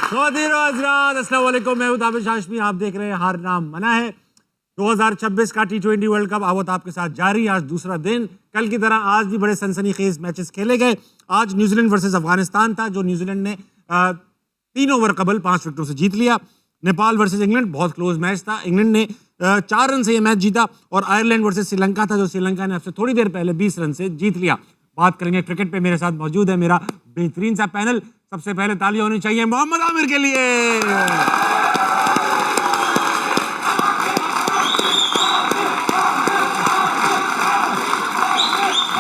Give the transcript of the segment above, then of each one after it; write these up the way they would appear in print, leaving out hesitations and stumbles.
अस्सलाम वालेकुम, मैं हूं ताबिश हाशमी। आप देख रहे हैं हार नाम मना है। 2026 का T20 वर्ल्ड कप आवत आपके साथ जारी। आज दूसरा दिन, कल की तरह आज भी बड़े सनसनीखेज मैचेस खेले गए। आज न्यूजीलैंड वर्सेस अफगानिस्तान था, जो न्यूजीलैंड ने 3 ओवर कबल 5 विकेटों से जीत लिया। नेपाल वर्सेस इंग्लैंड बहुत क्लोज मैच था। इंग्लैंड ने 4 रन से ये मैच जीता। और आयरलैंड वर्सेस श्रीलंका था, जो श्रीलंका ने आपसे थोड़ी देर पहले 20 रन से जीत लिया। बात करेंगे क्रिकेट पे। मेरे साथ मौजूद है मेरा बेहतरीन सा पैनल। सबसे पहले तालियां होनी चाहिए मोहम्मद आमिर के लिए।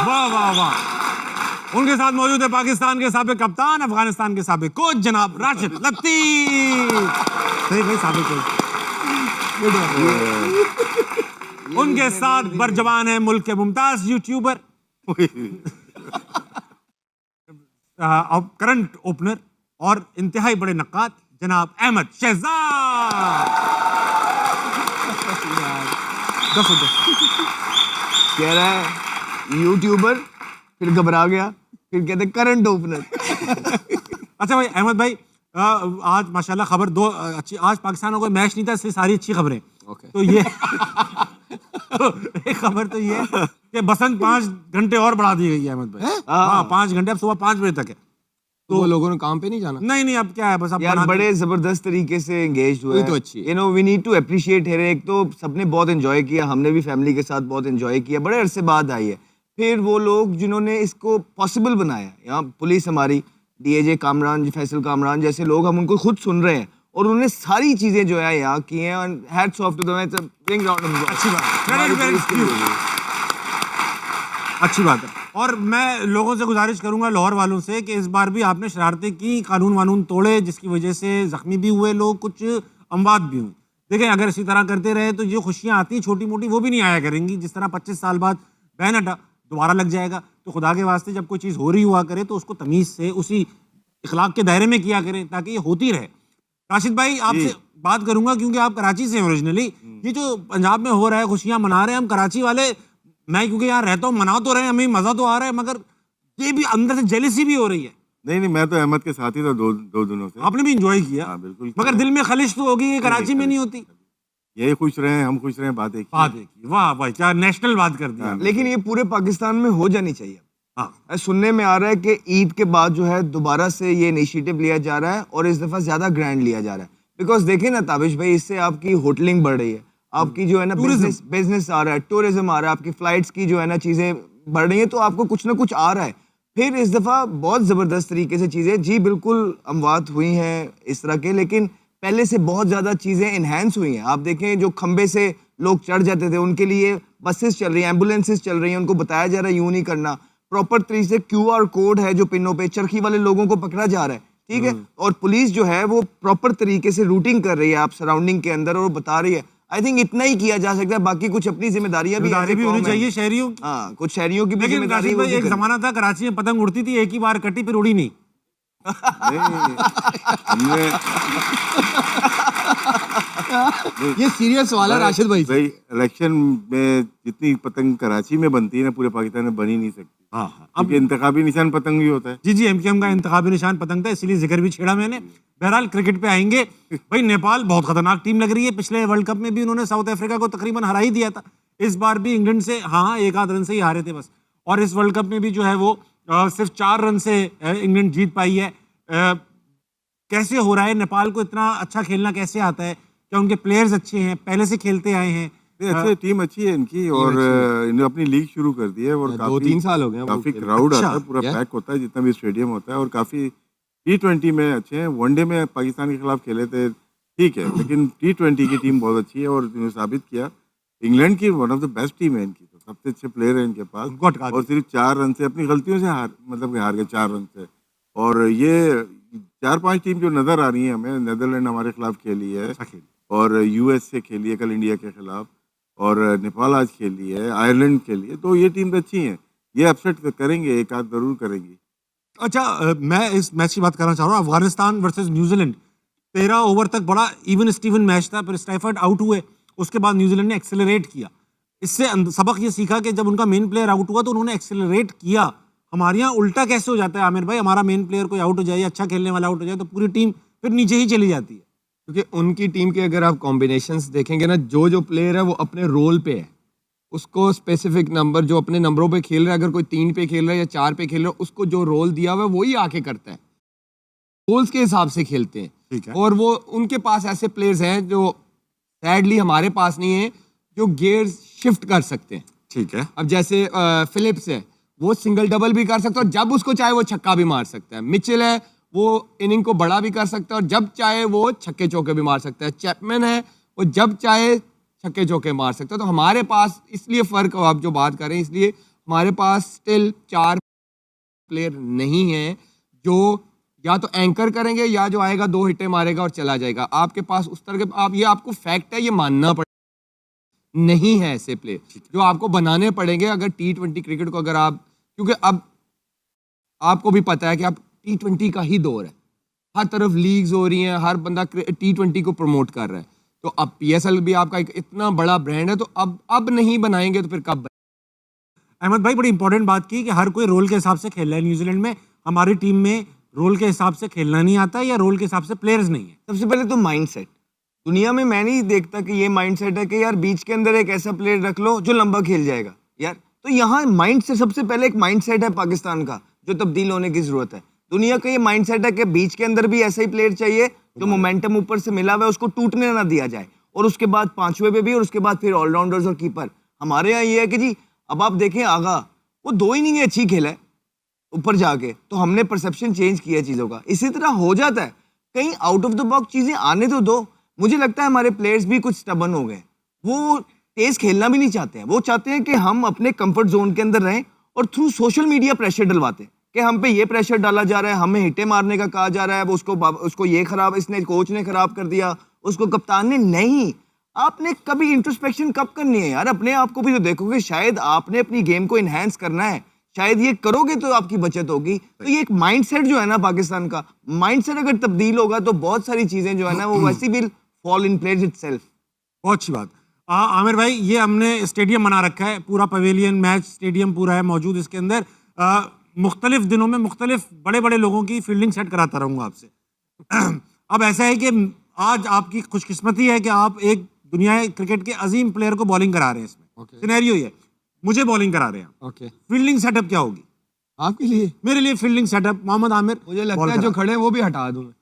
वाह वाह वाह। उनके साथ मौजूद है पाकिस्तान के साबिक कप्तान, अफगानिस्तान के साबिक कोच जनाब राशिद लतीफ। सही साबिक कोच। उनके साथ बरजवान है मुल्क के मुमताज यूट्यूबर, करंट ओपनर और इंतहाई बड़े नक्काद जनाब अहमद शहजाद। कह रहा है यूट्यूबर, फिर घबरा गया, फिर कहते करंट ओपनर। अच्छा भाई अहमद भाई, आज माशाल्लाह खबर दो अच्छी। आज पाकिस्तान को मैच नहीं था, इसलिए सारी अच्छी खबरें। तो ये एक खबर तो ये है कि बसंत 5 घंटे और बढ़ा दी गई है अहमद भाई। हाँ 5 घंटे, अब सुबह 5 बजे तक है। तो वो लोगों ने काम पे नहीं जाना? नहीं, अब क्या है, बस अब यार बड़े जबरदस्त तरीके से एंगेज हुए। तो अच्छी, you know we need to appreciate है। एक तो सबने बहुत एंजॉय किया, हमने भी फैमिली के साथ बहुत एंजॉय किया। बड़े अरसे बाद आई है। फिर वो लोग जिन्होंने इसको पॉसिबल बनाया, यहाँ पुलिस हमारी, डीएजे कामरान, फैसल कामरान जैसे लोग, हम उनको खुद सुन रहे हैं और उन्होंने सारी चीजें जो है यहाँ की हैं। Hats off to them. अच्छी बात है। और मैं लोगों से गुजारिश करूंगा, लाहौर वालों से, कि इस बार भी आपने शरारतें की, कानून वानून तोड़े, जिसकी वजह से जख्मी भी हुए लोग, कुछ अमवात भी हुए। देखें, अगर इसी तरह करते रहे तो जो खुशियां आती हैं छोटी मोटी, वो भी नहीं आया करेंगी। जिस तरह 25 साल बाद बैन हटा दोबारा लग जाएगा। तो खुदा के वास्ते जब कोई चीज़ हो रही हुआ करे तो उसको तमीज़ से, उसी इखलाक के दायरे में किया करें, ताकि ये होती रहे। राशिद भाई आपसे बात करूंगा, क्योंकि आप कराची से हैं ओरिजिनली। ये जो पंजाब में हो रहा है, खुशियां मना रहे हैं, हम कराची वाले, मैं क्योंकि यहाँ रहता हूँ, मना तो रहे हैं, हमें मजा तो आ रहा है, मगर ये भी अंदर से जेलसी भी हो रही है। नहीं, मैं तो अहमद के साथ ही था दो दिनों से। आपने भी इंजॉय किया? हाँ बिल्कुल। मगर दिल में खलिश तो होगी, ये कराची में नहीं होती। यही खुश रहे, हम खुश रहे, बात एक ही। वाह भाई, क्या नेशनल बात कर दी। लेकिन ये पूरे पाकिस्तान में हो जानी चाहिए। हाँ। सुनने में आ रहा है कि ईद के बाद जो है दोबारा से ये इनिशिएटिव लिया जा रहा है और इस दफा ज्यादा ग्रैंड लिया जा रहा है। बिकॉज देखें ना ताबिश भाई, इससे आपकी होटलिंग बढ़ रही है, आपकी जो है ना बिजनेस आ रहा है, टूरिज्म आ रहा है, आपकी फ्लाइट्स की जो है ना चीजें बढ़ रही है, तो आपको कुछ ना कुछ आ रहा है। फिर इस दफा बहुत जबरदस्त तरीके से चीजें, जी बिल्कुल अमवात हुई हैं इस तरह के, लेकिन पहले से बहुत ज्यादा चीजें इनहेंस हुई हैं। आप देखें, जो खंबे से लोग चढ़ जाते थे, उनके लिए बसेस चल रही हैं, एम्बुलेंसेस चल रही हैं, उनको बताया जा रहा है यूं नहीं करना। प्रॉपर तरीके से QR कोड है जो पिनों पे, चरखी वाले लोगों को पकड़ा जा रहा है, ठीक है। और पुलिस जो है वो प्रॉपर तरीके से रूटिंग कर रही है आप सराउंडिंग के अंदर, और बता रही है। आई थिंक इतना ही किया जा सकता है, बाकी कुछ अपनी जिम्मेदारियां भी होनी चाहिए शहरियों की। हाँ, कुछ शहरियों की भी जिम्मेदारी। एक जमाना था कराची में पतंग उड़ती थी, एक ही बार कटी, फिर उड़ी नहीं। ये सीरियस सवाल है राशिद भाई। इलेक्शन में जितनी पतंग कराची में बनती है ना, पूरे पाकिस्तान में बनी नहीं सकती। हाँ, अब इंतखाबी निशान पतंग भी होता है। जी MKM का इंतखाबी निशान पतंग था, इसलिए जिक्र भी छेड़ा मैंने। बहरहाल क्रिकेट पे आएंगे भाई। नेपाल बहुत खतरनाक टीम लग रही है। पिछले वर्ल्ड कप में भी उन्होंने साउथ अफ्रीका को तकरीबन हरा ही दिया था। इस बार भी इंग्लैंड से हाँ 1 आध रन से ही हारे थे बस। और इस वर्ल्ड कप में भी जो है वो सिर्फ 4 रन से इंग्लैंड जीत पाई है। कैसे हो रहा है? नेपाल को इतना अच्छा खेलना कैसे आता है? क्या उनके प्लेयर्स अच्छे हैं, पहले से खेलते आए हैं? अच्छे टीम अच्छी है इनकी, और इन्होंने अपनी लीग शुरू कर दी है। और 2-3 साल हो गए, काफी क्राउड आता है, पूरा पैक होता है जितना भी स्टेडियम होता है। और काफी T20 में अच्छे हैं। वनडे में पाकिस्तान के खिलाफ खेले थे, ठीक है, लेकिन T20 की टीम बहुत अच्छी है और इन्होंने साबित किया। इंग्लैंड की one of the best team है इनकी, तो सबसे अच्छे प्लेयर है इनके पास। और सिर्फ 4 रन से, अपनी गलतियों से हार गए 4 रन से। और ये 4-5 टीम जो नजर आ रही है हमें, नेदरलैंड हमारे खिलाफ खेली है, और US से खेली है कल इंडिया के खिलाफ, और नेपाल आज खेली है, आयरलैंड खेली है। तो ये टीम अच्छी है, ये अपसेट करेंगे, एक आध जरूर करेंगी। अच्छा, मैं इस मैच की बात करना चाह रहा हूँ। अफगानिस्तान वर्सेस न्यूजीलैंड 13 ओवर तक बड़ा इवन स्टीवन मैच था। फिर स्टैफर्ड आउट हुए, उसके बाद न्यूजीलैंड ने एक्सेलरेट किया। इससे सबक ये सीखा कि जब उनका मेन प्लेयर आउट हुआ तो उन्होंने एक्सेलरेट किया। हमारे यहाँ उल्टा कैसे हो जाता है आमिर भाई? हमारा मेन प्लेयर कोई आउट हो जाए, अच्छा खेलने वाला आउट हो जाए, तो पूरी टीम फिर नीचे ही चली जाती है। क्योंकि उनकी टीम के अगर आप कॉम्बिनेशंस देखेंगे ना, जो प्लेयर है वो अपने रोल पे है, उसको स्पेसिफिक नंबर जो अपने नंबरों पे खेल रहा है, अगर कोई 3 पे खेल रहा है या 4 पे खेल रहा है, उसको जो रोल दिया हुआ है वही आके करता है, रोल्स के हिसाब से खेलते हैं। ठीक है। और वो उनके पास ऐसे प्लेयर्स हैं जो सैडली हमारे पास नहीं है, जो गियर्स शिफ्ट कर सकते हैं। ठीक है। अब जैसे फिलिप्स है, वो सिंगल डबल भी कर सकता है और जब उसको चाहे वो छक्का भी मार सकता है। मिचेल है, वो इनिंग को बड़ा भी कर सकता है और जब चाहे वो छक्के चौके भी मार सकता है। चैपमैन है, वो जब चाहे छक्के चौके मार सकता है। तो हमारे पास इसलिए फ़र्क, आप जो बात कर रहे हैं, इसलिए हमारे पास स्टिल 4 प्लेयर नहीं है जो या तो एंकर करेंगे या जो आएगा 2 हिट्टे मारेगा और चला जाएगा। आपके पास उस तरह के, आप ये आपको फैक्ट है, ये मानना पड़ेगा, नहीं है ऐसे प्लेयर जो आपको बनाने पड़ेंगे अगर T20 क्रिकेट को अगर आप, क्योंकि अब आपको भी पता है कि अब T20 का ही दौर है, हर तरफ लीग्स हो रही हैं, हर बंदा T20 को प्रमोट कर रहा है। तो अब PSL भी आपका एक इतना बड़ा ब्रांड है, तो अब नहीं बनाएंगे तो फिर कब अहमद भाई बड़ी इंपॉर्टेंट बात की कि हर कोई रोल के हिसाब से खेल रहा है। न्यूजीलैंड में हमारी टीम में रोल के हिसाब से खेलना नहीं आता या रोल के हिसाब से प्लेयर्स नहीं है। सबसे पहले तो माइंडसेट, दुनिया में मैं नहीं देखता कि ये माइंडसेट है कि यार बीच के अंदर एक ऐसा प्लेयर रख लो जो लंबा खेल जाएगा यार। तो यहाँ माइंड से सबसे पहले एक माइंडसेट है पाकिस्तान का जो तब्दील होने की जरूरत है। दुनिया का ये माइंडसेट है कि बीच के अंदर भी ऐसा ही प्लेयर चाहिए जो मोमेंटम ऊपर से मिला हुआ है, उसको टूटने ना दिया जाए, और उसके बाद 5वें पे भी, और उसके बाद फिर ऑलराउंडर्स और कीपर। हमारे यहाँ ये है कि जी अब आप देखें आगा वो 2 इनिंग अच्छी खेला है ऊपर जाके, तो हमने परसेप्शन चेंज किया चीज़ों का। इसी तरह हो जाता है, कहीं आउट ऑफ द बॉक्स चीज़ें आने तो दो। मुझे लगता है हमारे प्लेयर्स भी कुछ स्टबन हो गए, वो तेज खेलना भी नहीं चाहते हैं। वो चाहते हैं कि हम अपने कंफर्ट जोन के अंदर रहें, और थ्रू सोशल मीडिया प्रेशर डलवाते हैं कि हम पे ये प्रेशर डाला जा रहा है, हमें हिट्टे मारने का कहा जा रहा है, उसको ये खराब, इसने कोच ने खराब कर दिया, उसको कप्तान ने। नहीं, आपने कभी इंट्रोस्पेक्शन कब करनी है यार? अपने आप को भी तो देखोगे, शायद आपने अपनी गेम को इन्हेंस करना है, शायद ये करोगे तो आपकी बचत होगी। तो ये एक माइंडसेट जो है ना पाकिस्तान का, माइंडसेट अगर तब्दील होगा तो बहुत सारी चीजें जो है ना वो वैसी will fall in place itself. बहुत अच्छी बात। आमिर भाई, ये हमने स्टेडियम बना रखा है, पूरा पवेलियन मैच स्टेडियम पूरा है मौजूद इसके अंदर। मुख्तलिफ दिनों में मुख्तलिफ बड़े बड़े लोगों की फील्डिंग सेट कराता रहूँगा आपसे। अब ऐसा है कि आज आपकी खुशकिस्मती है कि आप एक दुनिया क्रिकेट के अजीम प्लेयर को बॉलिंग करा रहे हैं। इसमें सिनेरियो ये, मुझे बॉलिंग करा रहे हैं। ओके, फील्डिंग सेटअप क्या होगी आपके लिए? मेरे लिए फील्डिंग सेटअप मोहम्मद आमिर, मुझे लगता है जो खड़े हैं वो भी हटा दूं मैं।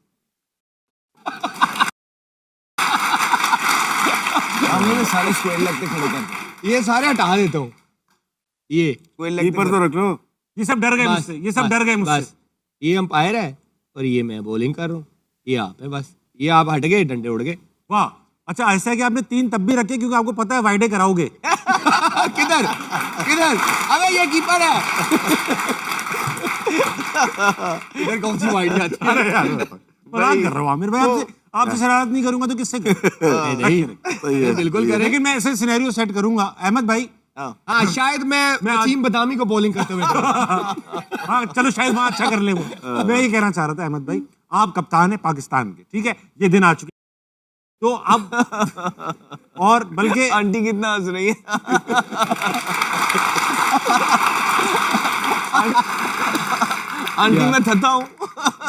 हमने सारे स्क्वायर लेग पे खड़े कर दिए। ये सारे हटा देता हूँ। ये स्क्वायर लेग कीपर तो रख लो। ये सब डर गए मुझसे, ये सब डर गए मुझसे। बस ये अंपायर है और ये मैं बॉलिंग कर रहा हूँ, ये आप है, बस ये आप हट गए, डंडे उड़ गए। वाह, अच्छा ऐसा है कि आपने 3 तब भी रखे क्योंकि आपको पता है वाइडे कराओगे। किधर किधर? अबे ये कीपर है। इधर कौन सी वाइड जाती है? अरे यार मजाक कर रहा हूँ आमिर भाई, आपसे शरारत नहीं करूंगा तो किससे नहीं बिल्कुल करें। लेकिन मैं ऐसे सिनेरियो सेट करूंगा अहमद भाई। हाँ, शायद मैं वसीम बदामी को बॉलिंग करते हुए हाँ चलो, शायद वहां अच्छा कर ले वो। मैं ये कहना चाह रहा था अहमद भाई, आप कप्तान है पाकिस्तान के, ठीक है, ये दिन आ चुके तो अब और बल्कि आंटी कितना हंस रही है। आंटी मैं थता हूँ,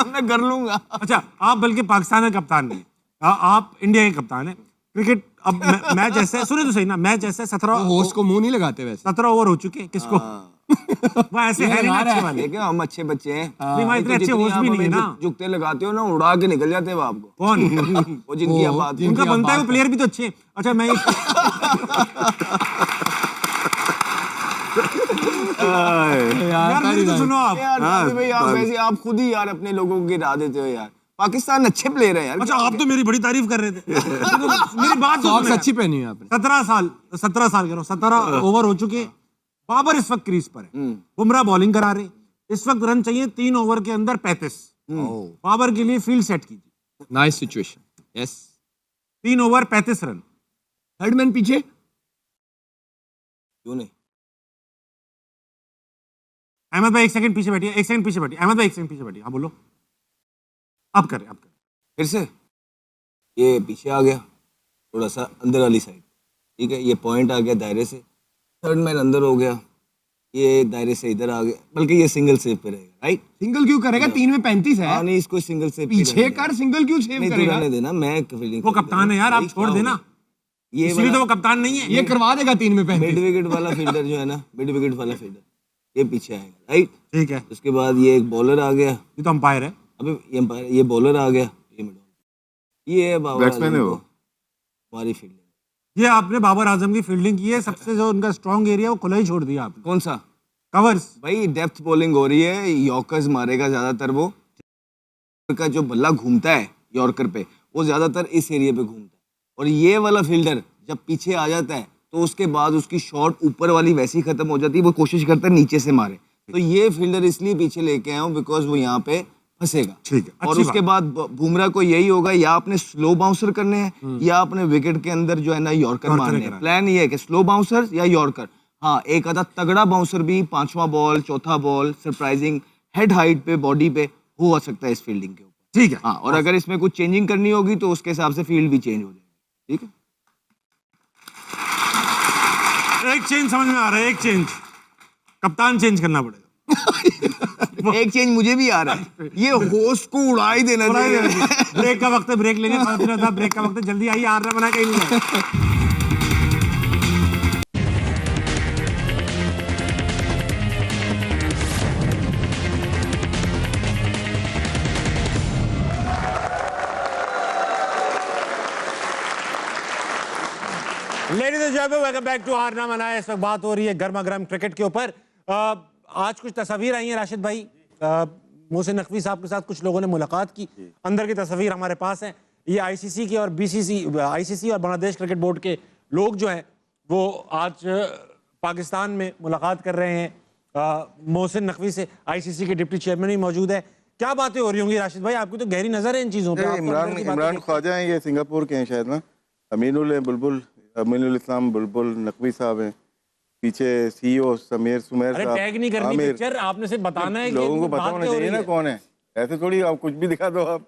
मैं कर लूंगा। अच्छा, आप बल्कि पाकिस्तान के कप्तान नहीं, आप इंडिया के कप्तान है। क्रिकेट अब मैच ऐसे, सुने तो सही ना, मैच ऐसे 17 होस्ट को मुंह नहीं लगाते वैसे। 17 ओवर हो चुके हैं, किसको वह ऐसे है नहीं ना अच्छे वाले। देखिए हम अच्छे बच्चे हैं, नहीं वहाँ इतने अच्छे होस्ट भी नहीं है ना। जुगते लगाते हो ना, उड़ा के निकल जाते हैं वो आपको। कौन? वो जिनकी आप बात, उनका बनता है, वो प्लेयर भी तो अच्छे हैं। अच्छा मैं यार मेरी तो सुनो आप। यार भाई आप वैसे आप खुद ही यार अपने लोगों को गिरा देते हो यार। पाकिस्तान अच्छे प्लेयर है यार। अच्छा आप तो मेरी बड़ी तारीफ कर रहे थे। मेरी बात तो सॉक्स सुनो अच्छी यार। पहनी है आपने। 17 साल कह रहा हूँ, 17 ओवर हो चुके। बाबर इस वक्त क्रीज पर है, बुमराह बॉलिंग करा रहे। इस वक्त रन चाहिए 3 ओवर के अंदर 35। बाबर के लिए फील्ड सेट कीजिए। Nice situation, yes. 3 over 35 run. Third man पीछे क्यों नहीं? अहमद भाई 1 सेकंड पीछे बैठिए, 1 सेकंड पीछे बैठिए। अहमद भाई 1 सेकंड पीछे बैठिए। हाँ बोलो, अब करें। फिर से ये पीछे आ गया, थोड़ा सा अंदर वाली साइड, ठीक है। ये पॉइंट आ गया दायरे से, थर्ड मैन अंदर हो गया, ये दायरे से इधर आ गया, बल्कि ये सिंगल सेव पे रहेगा, राइट? सिंगल क्यों करेगा? 3 में 35 है। हाँ नहीं, इसको सिंगल सेव पीछे कर, सिंगल क्यों सेव नहीं, तू करेगा? रहने देना, मैं फील्डिंग वो कप्तान है यार, आप छोड़ देना। ये इसलिए तो वो कप्तान नहीं है। ये करवा देगा 3 में 35। मिड विकेट वाला फील्डर जो है ना, मिड विकेट वाला फील्डर, ये पीछे आएगा, राइट? ठीक है, उसके बाद ये एक बॉलर आ गया, ये तो अंपायर है। अबे ये बॉलर आ गया, ये मिड ऑर्डर, ये बाबर बैट्समैन है आजम वो। को हमारी फील्डिंग। ये आपने बाबर आजम की फील्डिंग की है, सबसे जो उनका स्ट्रॉन्ग एरिया वो खुला ही छोड़ दिया आपने। कौन सा? कवर्स। भाई डेप्थ बॉलिंग हो रही है, यॉर्कर्स मारेगा ज्यादातर वो, का जो बल्ला घूमता है यॉर्कर पे, वो ज्यादातर इस एरिया पे घूमता है। और ये वाला फील्डर जब पीछे आ जाता है तो उसके बाद उसकी शॉट ऊपर वाली वैसी खत्म हो जाती है, वो कोशिश करता है नीचे से मारे। तो ये फील्डर इसलिए पीछे लेके आया हूँ बिकॉज वो यहाँ पे फंसेगा। ठीक है, और अच्छी उसके बाद बुमराह को यही होगा, या आपने स्लो बाउंसर करने हैं या आपने विकेट के अंदर जो है ना यॉर्कर मारने हैं। प्लान ये है कि स्लो बाउंसर या यॉर्कर। हाँ, एक आधा तगड़ा बाउंसर भी 5वां बॉल 4था बॉल सरप्राइजिंग हेड हाइट पे बॉडी पे हो सकता है इस फील्डिंग के ऊपर। ठीक है। हाँ, और अगर इसमें कुछ चेंजिंग करनी होगी तो उसके हिसाब से फील्ड भी चेंज हो जाएगी। ठीक है, एक चेंज समझ में आ रहा है, एक चेंज कप्तान चेंज करना पड़ेगा। एक चेंज मुझे भी आ रहा है, ये होस्ट को उड़ा ही देना चाहिए। ब्रेक का वक्त है, ब्रेक लेंगे। था ब्रेक का वक्त है, जल्दी आइए, हारना बना कहीं नहीं जाए। Ladies and gentleman, welcome back to Haarna Mana. इस वक्त बात हो रही है गर्मा गर्म क्रिकेट के ऊपर। आज कुछ तस्वीर आई हैं राशिद भाई, मोहसिन नकवी साहब के साथ कुछ लोगों ने मुलाकात की, अंदर की तस्वीर हमारे पास है। ये आईसीसी की और बीसीसी, आईसीसी और बांग्लादेश क्रिकेट बोर्ड के लोग जो हैं वो आज पाकिस्तान में मुलाकात कर रहे हैं मोहसिन नकवी से। आईसीसी के डिप्टी चेयरमैन भी मौजूद है। क्या बातें हो रही होंगी राशिद भाई? आपकी तो गहरी नजर है इन चीजों पे। आप तो अंदर की बातें इमरान देखते ख्वाजा हैं, ये सिंगापुर के हैं शायद ना। अमीनुल इस्लाम बुलबुल नकवी साहब हैं, पीछे सीईओ सुमेर अरे साहब। टैग नहीं करनी आमिर। पिक्चर, आपने सिर्फ बताना है कि लोगों को पता बात होना क्या हो चाहिए रही ना है। कौन है, ऐसे थोड़ी आप कुछ भी दिखा दो आप।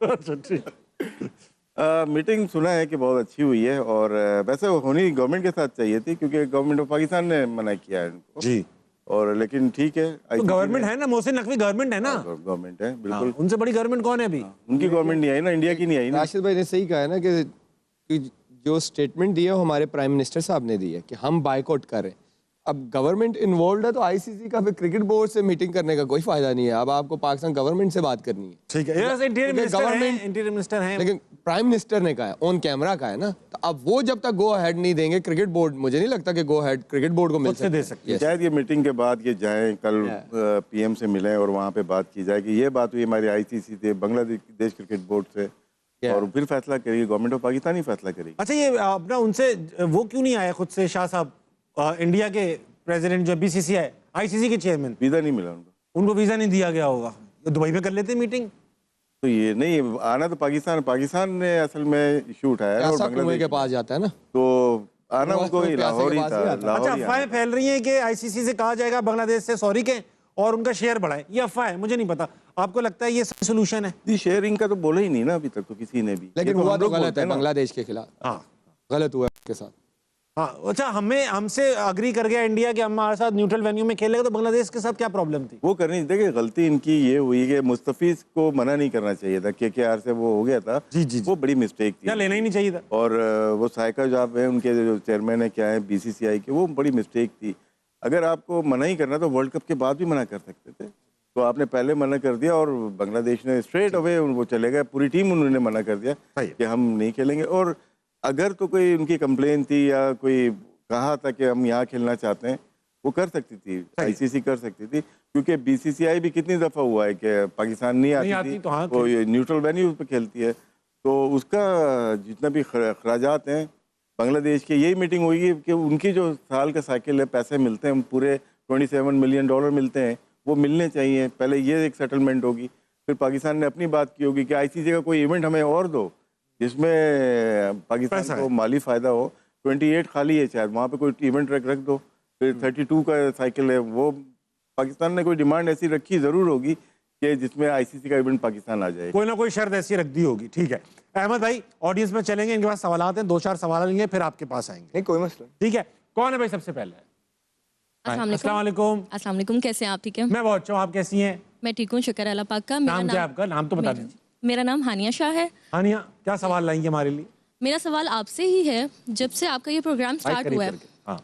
मीटिंग सुना है कि बहुत अच्छी हुई है, और वैसे होनी गवर्नमेंट के साथ चाहिए थी, क्योंकि गवर्नमेंट ऑफ पाकिस्तान ने मना किया है इनको जी। और लेकिन ठीक है, तो गवर्नमेंट है ना, मोहसिन नकवी गवर्नमेंट है ना। गवर्नमेंट है बिल्कुल। उनसे बड़ी गवर्नमेंट कौन है अभी? उनकी गवर्नमेंट नहीं आई ना, इंडिया की नहीं आई ना। राशिद भाई ने सही कहा है ना कि जो स्टेटमेंट दी है वो हमारे प्राइम मिनिस्टर साहब ने दी है कि हम बायकॉट कर रहे हैं। अब गवर्नमेंट इन्वॉल्व है तो आईसीसी का फिर क्रिकेट बोर्ड से मीटिंग करने का कोई फायदा नहीं है। अब आपको पाकिस्तान गवर्नमेंट से बात करनी है। ठीक है, यस, इंटीरियर मिनिस्टर है, इंटीरियर मिनिस्टर है, लेकिन प्राइम मिनिस्टर ने कहा है, ऑन कैमरा कहा है ना, तो अब वो जब तक गो अहेड नहीं देंगे क्रिकेट बोर्ड, मुझे नहीं लगता कि गो अहेड क्रिकेट बोर्ड को मिल खुद से दे सकती है। शायद ये मीटिंग के बाद ये जाएं, कल पीएम से मिलें और वहाँ पे बात की जाए कि ये बात हुई हमारी आईसीसी से, बांग्लादेश क्रिकेट बोर्ड से, और फिर फैसला करेगी गवर्नमेंट ऑफ पाकिस्तान ही फैसला करेगी। अच्छा, ये अपना उनसे वो क्यों नहीं आया खुद से शाह साहब, इंडिया के प्रेसिडेंट जो बीसीसीआई आईसीसी के चेयरमैन? वीजा नहीं मिला उनको वीजा नहीं दिया गया होगा, तो दुबई में कर लेते मीटिंग। तो ये नहीं आना, तो पाकिस्तान ने असल में इशू उठाया है, और बांग्लादेश के पास जाता है ना, तो आना वो उनको प्यासे के लाहौर ही पास था। ही आता है। अच्छा, अफवाहें फैल रही हैं कि आईसीसी से कहा जाएगा बांग्लादेश से सॉरी कहें और उनका शेयर बढ़ाएं। ये अफवाह है, मुझे नहीं पता। आपको लगता है ये सही सोल्यूशन है? जी, शेयरिंग का तो बोला ही नहीं ना अभी तक तो किसी ने भी। लेकिन ये हुआ हम तो लोग गलत बोलते है हैं ना। बांग्लादेश के खिलाफ। हाँ, गलत हुआ है उसके साथ। हाँ। अच्छा, हमसे अग्री कर गया इंडिया कि हमारे साथ न्यूट्रल वेन्यू में खेलेगा, तो बांग्लादेश के साथ क्या प्रॉब्लम थी? वो करनी, देखिए गलती इनकी ये हुई कि मुस्तफीज को मना नहीं करना चाहिए था, केकेआर से वो हो गया था। जी। वो बड़ी मिस्टेक थी, क्या लेना ही नहीं चाहिए था। और वो साइका जॉब है उनके जो चेयरमैन है क्या है बीसीसीआई के, वो बड़ी मिस्टेक थी। अगर आपको मना ही करना तो वर्ल्ड कप के बाद भी मना कर सकते थे, तो आपने पहले मना कर दिया और बांग्लादेश ने स्ट्रेट अवे वो चले गए, पूरी टीम उन्होंने मना कर दिया कि हम नहीं खेलेंगे। और अगर तो कोई उनकी कंप्लेन थी या कोई कहा था कि हम यहाँ खेलना चाहते हैं, वो कर सकती थी, आईसीसी कर सकती थी, क्योंकि बीसीसीआई भी कितनी दफ़ा हुआ है कि पाकिस्तान नहीं आती थी, तो हाँ, वो न्यूट्रल वेन्यू पे खेलती है, तो उसका जितना भी खराजात हैं बांग्लादेश की, यही मीटिंग हुई कि उनकी जो साल का साइकिल है, पैसे मिलते हैं पूरे $27 मिलियन मिलते हैं, वो मिलने चाहिए। पहले ये एक सेटलमेंट होगी, फिर पाकिस्तान ने अपनी बात की होगी कि आईसीसी का कोई इवेंट हमें और दो जिसमें पाकिस्तान को माली फ़ायदा हो। 28 खाली है शायद, वहाँ पे कोई इवेंट रख दो। फिर 32 का साइकिल है, वो पाकिस्तान ने कोई डिमांड ऐसी रखी ज़रूर होगी कि जिसमें आईसीसी का इवेंट पाकिस्तान आ जाए, कोई ना कोई शर्त ऐसी रख दी होगी। ठीक है अहमद भाई, ऑडियंस में चलेंगे, इनके पास सवाल हैं, 2-4 सवाल लेंगे, फिर आपके पास आएंगे। नहीं कोई मसला ठीक है, कौन है भाई सबसे पहले? अस्सलाम वालेकुम। अस्सलाम वालेकुम, कैसे हैं आप? ठीक है, मैं बहुत अच्छा हूँ, आप कैसी हैं? मैं ठीक हूँ, शुक्र है अल्लाह पाक का। नाम क्या है आपका? नाम तो बता दीजिए। मेरा नाम हानिया शाह है। हानिया, क्या सवाल लाएंगे हमारे लिए? मेरा सवाल आपसे ही है, जब से आपका ये प्रोग्राम स्टार्ट करीब हुआ है करके। हाँ।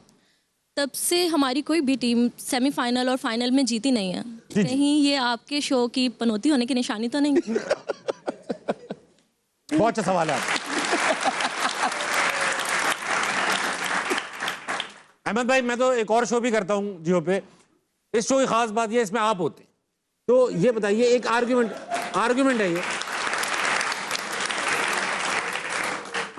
तब से हमारी कोई भी टीम सेमीफाइनल और फाइनल में जीती नहीं है। कहीं ये आपके शो की पनौती होने की निशानी तो नहीं? बहुत अच्छा सवाल है आपका। अहमद भाई, मैं तो एक और शो भी करता हूँ जियो पे। इस शो की खास बात ये, इसमें आप होते हैं। तो ये बताइए, एक आर्गुमेंट है ये,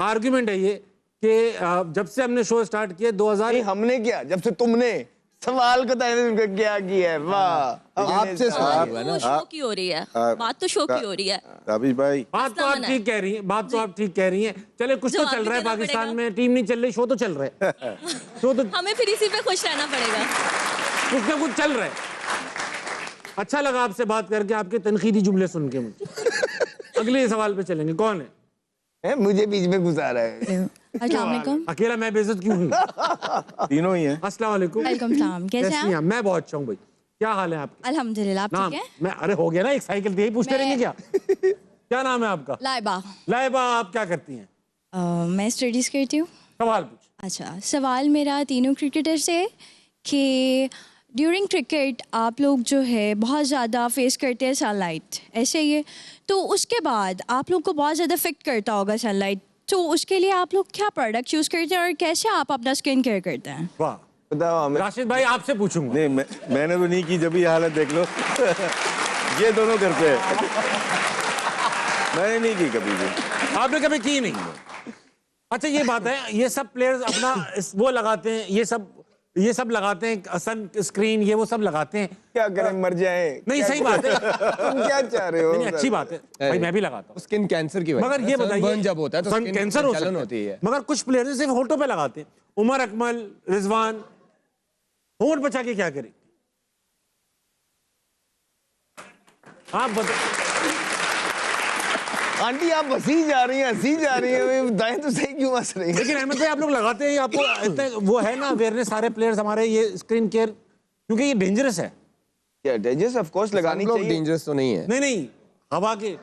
आर्गुमेंट है ये कि जब से हमने शो स्टार्ट किया 2000 नहीं, हमने क्या, जब से तुमने सवाल का क्या किया है, वाह। आपसे सवाल हुआ है ना। वो शो की हो रही है, बात तो शो की हो रही है। ताबिश भाई, बात तो आप ठीक कह रही हैं, बात तो आप ठीक कह रही हैं। चले, कुछ तो जवाब चल भी रहा है देना पाकिस्तान पड़ेगा। में, टीम नहीं चल रही, शो तो चल रहा है। शो तो हमें फिर इसी पे खुश रहना पड़ेगा। कुछ ना कुछ चल रहा है। अच्छा लगा आपसे बात करके, आपके तनकीदी जुमले सुन के मुझे। अगले सवाल पे चलेंगे। कौन है? मुझे बीच में घुसा रहा है। अस्सलाम वालेकुम। अकेला मैं बेइज्जत क्यों हूँ? तीनों ही हैं। अस्सलाम वालेकुम। वेलकम सलाम, कैसे कैसी हैं हैं? मैं बहुत अच्छा हूँ भाई। क्या हाल है आपका? अल्हम्दुलिल्लाह, आप नाम? ठीक है? मैं, अरे हो गया ना, एक साइकिल थी, यही पूछते रहेंगे क्या? क्या नाम है आपका? लाइबा। लाइबा, आप क्या करती हैं? मैं स्टडीज़ करती हूँ। सवाल पूछ। अच्छा, सवाल मेरा तीनों क्रिकेटर से कि ड्यूरिंग क्रिकेट आप लोग जो है बहुत ज़्यादा फेस करते हैं सनलाइट, ऐसे ही है, तो उसके बाद आप लोग को बहुत ज़्यादा इफेक्ट करता होगा सनलाइट, तो उसके लिए आप लोग क्या प्रोडक्ट यूज़ करते हैं और कैसे आप अपना स्किन केयर करते हैं? वाह। बताओ हमें। राशिद भाई, आपसे पूछूंगा। नहीं, मैंने तो नहीं की, जब ये हालत देख लो। ये दोनों करते हैं। मैंने नहीं की कभी भी। आपने कभी की नहीं? अच्छा, ये बात है, ये सब प्लेयर्स अपना वो लगाते हैं, ये सब लगाते हैं, सन स्क्रीन, ये वो सब लगाते हैं। क्या करें, मर जाए? नहीं, सही बात है। तुम क्या चाह रहे हो? नहीं, अच्छी बात है भाई, मैं भी लगाता हूँ। स्किन कैंसर की वजह मगर से ये sunburn बताइए, जब होता है तो सन skin कैंसर हो जलन सकता होती है। मगर कुछ प्लेयर्स सिर्फ होठों पे लगाते हैं। उमर अकमल, रिजवान, होठ बचा के क्या करें? आप बताओ। आंटी, आप हंसी जा रही हैं, दाएं तो सही क्यों हंस रही हैं? लेकिन अहमद भाई, आप लोग लगाते हैं, आपको इतना वो है ना अवेयरनेस, सारे प्लेयर्स हमारे, ये स्क्रीन केयर, क्योंकि ये डेंजरस है। क्या डेंजरस? ऑफ कोर्स लगानी लोग चाहिए। डेंजरस तो नहीं है। नहीं, हवा के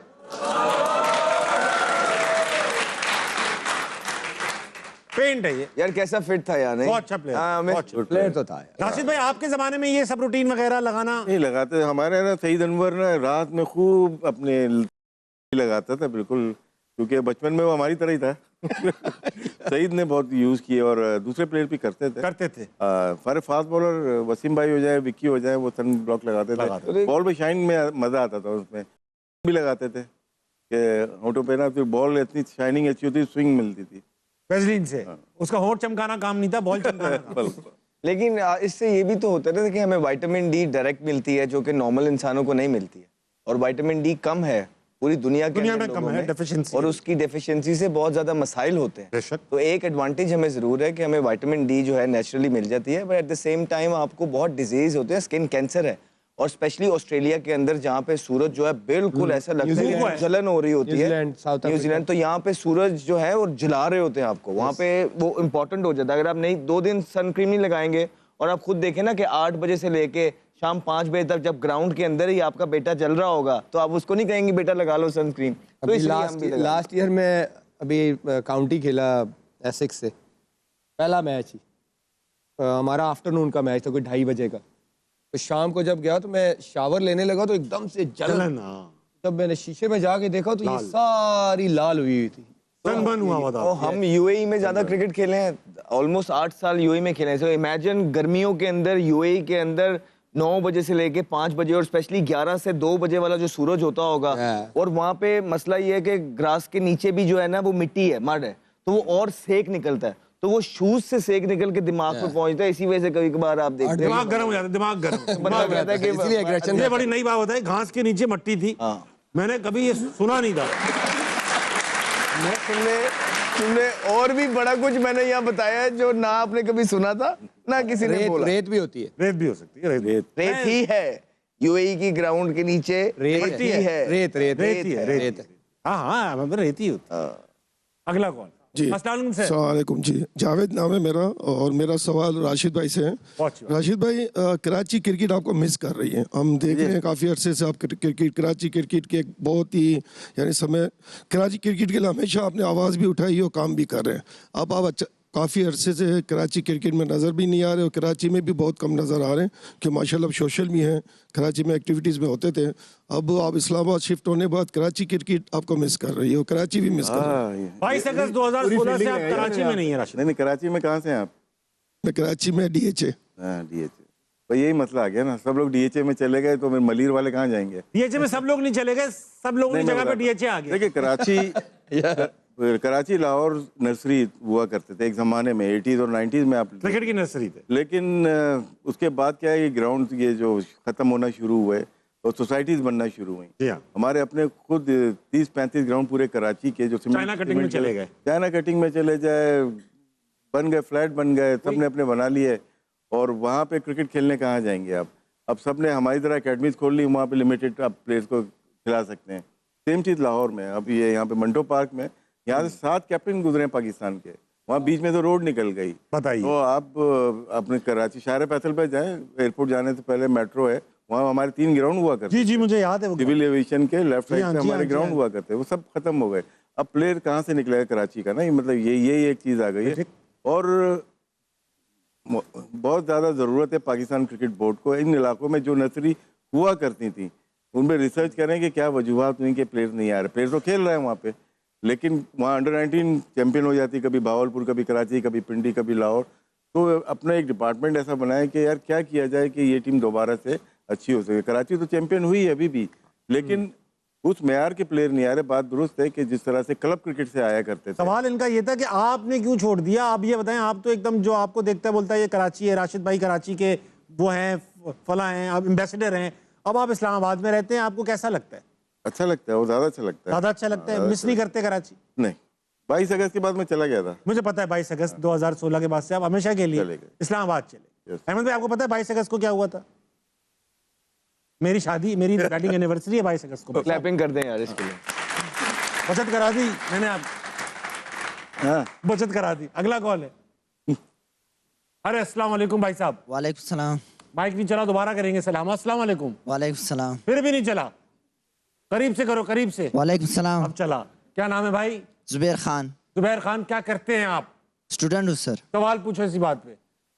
पेंट है ये। यार कैसा फिट था यार, नहीं? बहुत अच्छा प्लेयर, हाँ, हमें बहुत अच्छा। प्लेयर तो था यार। राशिद भाई, आपके जमाने में ये सब रूटीन वगैरह लगाना? नहीं लगाते हमारे ना, सईद अनवर ना रात में खूब अपने लगाता था, बिल्कुल, क्योंकि बचपन में वो हमारी तरह ही था। सईद ने बहुत यूज किए और दूसरे प्लेयर भी करते थे। हमारे फास्ट बॉलर वसीम भाई हो जाए, विक्की हो जाए, वो सन ब्लॉक लगाते थे। बॉल पे शाइन में मजा आता था, उसमें भी लगाते थे कि होठों पे ना, फिर बॉल इतनी शाइनिंग अच्छी होती, स्विंग मिलती थी वेजलिन से। उसका होठ चमकाना काम नहीं था, बॉल चमकाना था। लेकिन इससे ये भी तो होता है कि हमें विटामिन डी डायरेक्ट मिलती है, जो कि नॉर्मल इंसानों को नहीं मिलती है, और विटामिन डी कम है पूरी दुनिया में अंदर कम लोगों है, में, डेफिशिएंसी और उसकी डेफिशिएंसी से बहुत ज्यादा मसाइल होते हैं। बेशक। तो एक एडवांटेज हमें जरूर है कि हमें विटामिन डी जो है नेचुरली मिल जाती है, but at the same time आपको बहुत डिजीज होते हैं, स्किन कैंसर है, और स्पेशली ऑस्ट्रेलिया के अंदर जहाँ पे सूरज जो है बिल्कुल ऐसा लगता है कि जलन हो रही होती है। New Zealand, south Africa. न्यूजीलैंड, तो यहाँ पे सूरज जो है वो जला रहे होते हैं आपको, वहाँ पे वो इम्पोर्टेंट हो जाता है। अगर आप नहीं 2 दिन सन क्रीम नहीं लगाएंगे, और आप खुद देखें ना कि 8 बजे से लेके शाम 5 बजे तक जब ग्राउंड के अंदर ही आपका बेटा चल रहा होगा, तो आप उसको नहीं कहेंगे बेटा लगा लो सनस्क्रीन। तो इसलिए लास्ट ईयर में अभी काउंटी खेला एसेक्स से, पहला मैच ही हमारा आफ्टरनून का मैच था, कोई 2:30 बजे का। तो शाम को जब गया तो मैं शावर लेने लगा तो एकदम से जलन। जब मैंने शीशे में जाके देखा तो ये सारी लाल हुई थी, सनबर्न हुआ था। हम यूएई में ज्यादा क्रिकेट खेले हैं, ऑलमोस्ट 8 साल यूएई में खेले हैं। सो इमेजिन गर्मियों के अंदर यूएई के अंदर 9 बजे से लेके 5 बजे, और स्पेशली 11 से 2 बजे वाला जो सूरज होता होगा, और वहाँ पे मसला ये है कि ग्रास के नीचे भी जो है ना वो मिट्टी है, मड है, तो वो और सेक निकलता है, तो वो शूज से सेक निकल के दिमाग पे पहुंचता है। इसी वजह से कभी कभार आप देखते हैं दिमाग गर्म हो जाता है, दिमाग गर्म। मतलब कहता है कि इसलिए एग्रेशन। ये बड़ी नई बात होता है, घास के नीचे मट्टी थी, मैंने कभी ये सुना नहीं था। तुमने और भी बड़ा कुछ मैंने यहाँ बताया है जो ना आपने कभी सुना था ना किसी ने बोला। रेत भी होती है, रेत भी हो सकती है, रेत ही है यूएई की ग्राउंड के नीचे, रेत ही है, रेत रेत ही है। हाँ, मतलब रेत ही होती है। अगला कौन? जी अस्सलाम वालेकुम सर। अस्सलाम वालेकुम जी। जावेद नाम है मेरा और मेरा सवाल राशिद भाई से है। बहुत अच्छी बात। राशिद भाई, कराची क्रिकेट आपको मिस कर रही है। हम देख रहे हैं काफ़ी अरसे से आप क्रिकेट, कराची क्रिकेट के एक बहुत ही यानी समय, कराची क्रिकेट के लिए हमेशा आपने आवाज़ भी उठाई और काम भी कर रहे हैं। अब आप अच्छा काफ़ी अरसे से कराची क्रिकेट में नज़र भी नहीं आ रहे और कराची में भी बहुत कम नज़र आ रहे हैं कि माशाल्लाह अब सोशल भी हैं, कराची में एक्टिविटीज़ में होते थे। अब आप इस्लामाबाद शिफ्ट होने के बाद कराची क्रिकेट आपको मिस कर रही है और कराची भी मिस कर रही है। 22 अगस्त 2016 से आप कराची में नहीं है राशिद। नहीं, कराची में कहाँ से हैं आप? मैं कराची में DHA। हाँ, DHA। तो यही मसला आ गया ना, सब लोग DHA में चले गए तो फिर मलिर वाले कहाँ जाएंगे? डीएचए में सब लोग नहीं चले गए, सब लोगों की नहीं, मैं जगह पे बताता हूँ। डीएचए आ गया। देखिए कराची लाहौर नर्सरी हुआ करते थे एक ज़माने में, 80s और 90s में आप। क्रिकेट की नर्सरी थे। लेकिन उसके बाद क्या है, ये ग्राउंड ये जो ख़त्म होना शुरू हुए और सोसाइटीज़ बनना शुरू हुई। जी हाँ। हमारे अपने खुद 30-35 ग्राउंड पूरे कराची के जो चाइना कटिंग में चले गए। चाइना कटिंग में चले जाए, बन गए, फ्लैट बन गए, सबने अपने बना लिए और वहाँ पे क्रिकेट खेलने कहाँ जाएंगे आप? अब सबने हमारी तरह अकेडमीज खोल ली, वहाँ पे लिमिटेड आप प्लेयर्स को खिला सकते हैं। सेम चीज़ लाहौर में, अब ये यहाँ पे मंटो पार्क में यहाँ से 7 कैप्टन गुजरे पाकिस्तान के, वहाँ बीच में तो रोड निकल गई। बताइए। तो आप अपने कराची शायर पैथल पे जाएं, एयरपोर्ट जाने से पहले मेट्रो है, वहाँ हमारे 3 ग्राउंड हुआ करते। जी जी मुझे याद है वो। सिविल एविएशन के लेफ्ट जी साइड हाँ, पे जी हमारे हाँ, ग्राउंड जी हुआ करते, वो सब खत्म हो गए। अब प्लेयर कहाँ से निकलेगा कराची का ना, ये मतलब ये एक चीज़ आ गई है। और बहुत ज़्यादा ज़रूरत है पाकिस्तान क्रिकेट बोर्ड को इन इलाकों में जो नर्सरी हुआ करती थी उन पर रिसर्च करें कि क्या वजूहत हुई कि प्लेयर नहीं आ रहे। प्लेयर तो खेल रहे हैं वहाँ पे, लेकिन वहाँ अंडर-19 चैंपियन हो जाती, कभी भावलपुर, कभी कराची, कभी पिंडी, कभी लाहौर। तो अपना एक डिपार्टमेंट ऐसा बनाए कि यार क्या किया जाए कि ये टीम दोबारा से अच्छी हो सके। कराची तो चैंपियन हुई है अभी भी, लेकिन उस मेयार के प्लेयर नहीं आ रहे। बात दुरुस्त है कि जिस तरह से क्लब क्रिकेट से आया करते थे। सवाल इनका ये था कि आपने क्यों छोड़ दिया। आप ये बताएं, आप तो एकदम जो आपको देखता है बोलता है ये कराची है, राशिद भाई कराची के वो हैं, फला हैं, अब एम्बेसडर हैं। अब आप इस्लामाबाद में रहते हैं, आपको कैसा लगता है? अच्छा लगता है, वो ज़्यादा अच्छा लगता है। ज्यादा अच्छा लगता है? मिस नहीं करते कराची? नहीं, 22 अगस्त के बाद मैं चला गया था। मुझे पता है 22 अगस्त 2016 के बाद से आप हमेशा के लिए चले गए। इस्लामाबाद चले। Yes. अहमद भाई आपको पता है 22 अगस्त को क्या हुआ था? मेरी शादी, मेरी वेडिंग एनिवर्सरी है 22 अगस्त को। क्लैपिंग कर दें यार इसके लिए। बचत करा दी मैंने, आप हाँ, बचत करा दी। अगला कॉल है। अरे अस्सलाम वालेकुम भाई साहब। वालेकुम सलाम। माइक नहीं चला, दोबारा करेंगे सलाम। अस्सलाम वालेकुम। वालेकुम सलाम। फिर भी नहीं चला, करीब से करो, करीब से। वालेकुम सलाम। अब चला। क्या नाम है भाई? जुबैर खान। जुबैर खान, क्या करते हैं आप? स्टूडेंट हूँ सर। सवाल पूछो इसी बात पे।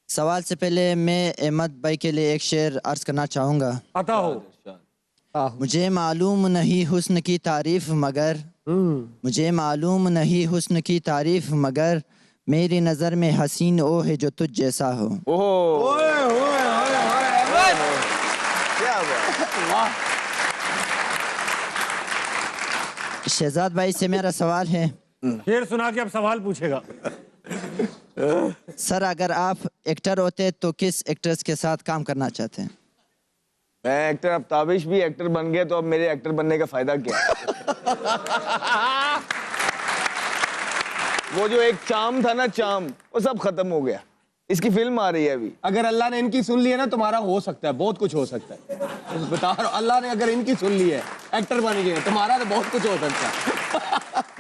सवाल से पहले मैं अहमद भाई के लिए एक शेर अर्ज करना चाहूँगा। अता हो। मुझे मालूम नहीं हुस्न की तारीफ मगर, मुझे मालूम नहीं हुस्न की तारीफ मगर, मेरी नज़र में हसीन ओ है जो तुझ जैसा हो। शहजाद भाई से मेरा सवाल है। शेर सुना के अब सवाल पूछेगा। सर अगर आप एक्टर होते तो किस एक्ट्रेस के साथ काम करना चाहते हैं? मैं एक्टर, अब ताबिश भी एक्टर बन गए तो अब मेरे एक्टर बनने का फायदा क्या? वो जो एक चाम था ना, चाम, वो सब खत्म हो गया। इसकी फिल्म आ रही है अभी। अगर अल्लाह ने इनकी सुन ली है ना, तुम्हारा हो सकता है, बहुत कुछ हो सकता है। बता रहा हूं, अल्लाह ने अगर इनकी सुन ली है, एक्टर बन गए, तुम्हारा तो बहुत कुछ हो सकता है।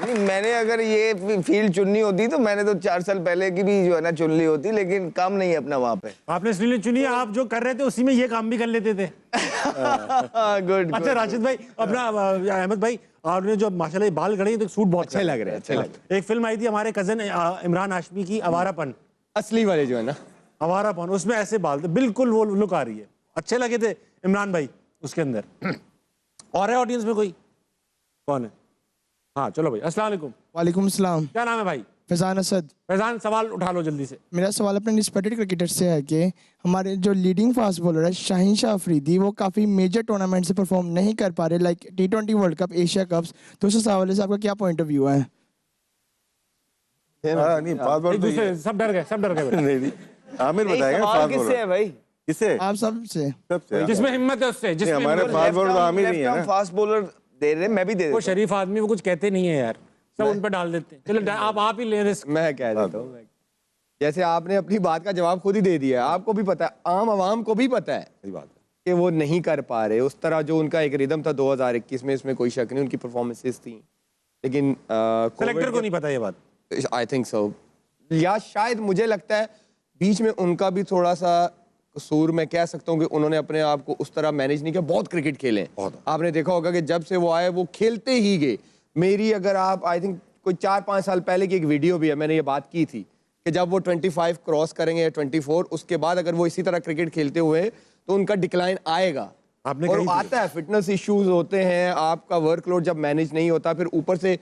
नहीं, मैंने अगर ये फील्ड चुननी होती तो मैंने तो 4 साल पहले की भी जो है ना चुन ली होती, लेकिन काम नहीं है अपना वहाँ पे। आपने इसलिए चुनी, आप जो कर रहे थे उसी में ये काम भी कर लेते थे। गुड। अच्छा राशिद भाई, अपना अहमद भाई, आपने जो माशाल्लाह बाल खड़े हैं तो सूट बहुत अच्छे लग रहे हैं, अच्छे लग रहे एक फिल्म आई थी हमारे कजन इमरान हाशमी की, आवारापन। असली वाले जो है ना, आवारापन, उसमें ऐसे बाल थे, बिल्कुल वो लुक आ रही है। अच्छे लगे थे इमरान भाई उसके अंदर। और है ऑडियंस में कोई? कौन है? हाँ चलो भाई। अस्सलाम वालेकुम। वालेकुम सलाम। क्या नाम है भाई? फैजान असद। फैजान, सवाल उठा लो जल्दी से। मेरा सवाल अपने रिस्पेक्टेड क्रिकेटर से है कि हमारे जो लीडिंग फास्ट बॉलर है शाहीन शाह अफरीदी, वो काफ़ी मेजर टूर्नामेंट से परफॉर्म नहीं कर पा रहे, like T20 world cup, Asia cups. तो उस हवाले से आपका क्या पॉइंट ऑफ व्यू है? नहीं, फास्ट बॉल एक तो दूसरे सब डर गए, सब डर गए। नहीं, आमिर बताएगा फास्ट बॉल किससे है भाई? किससे? आप सबसे। सबसे जिसमें हिम्मत है उससे, जिसमें हमारे हिम्मत है। फास्ट बॉलर तो आमिर नहीं है ना। फास्ट बॉलर दे रहे, मैं भी दे वो देता शरीफ आदमी, वो कुछ कहते नहीं है यार, सब उन पर डाल देते हैं। चलो आप ही ले रिस्क। मैं कह देता हूँ। जैसे आपने अपनी बात का जवाब खुद ही दे दिया है, आपको भी पता है, आम आवाम को भी पता है सही बात है कि वो नहीं कर पा रहे उस तरह जो उनका एक रिदम था 2021 में, इसमें कोई शक नहीं, उनकी परफॉर्मेंसेस थी। लेकिन कलेक्टर को नहीं पता ये बात। आई थिंक सो, या शायद मुझे लगता है बीच में उनका भी थोड़ा सा कसूर, मैं कह सकता हूँ कि उन्होंने अपने आप को उस तरह मैनेज नहीं किया। बहुत क्रिकेट खेले हैं, आपने देखा होगा कि जब से वो आए वो खेलते ही गए। मेरी अगर आप आई थिंक कोई 4-5 साल पहले की एक वीडियो भी है, मैंने ये बात की थी कि जब वो 25 क्रॉस करेंगे या 24, उसके बाद अगर वो इसी तरह क्रिकेट खेलते हुए तो उनका डिक्लाइन आएगा। आपने और कही थी। आता है, फिटनेस इश्यूज होते हैं, आपका वर्कलोड जब मैनेज नहीं होता, फिर ऊपर से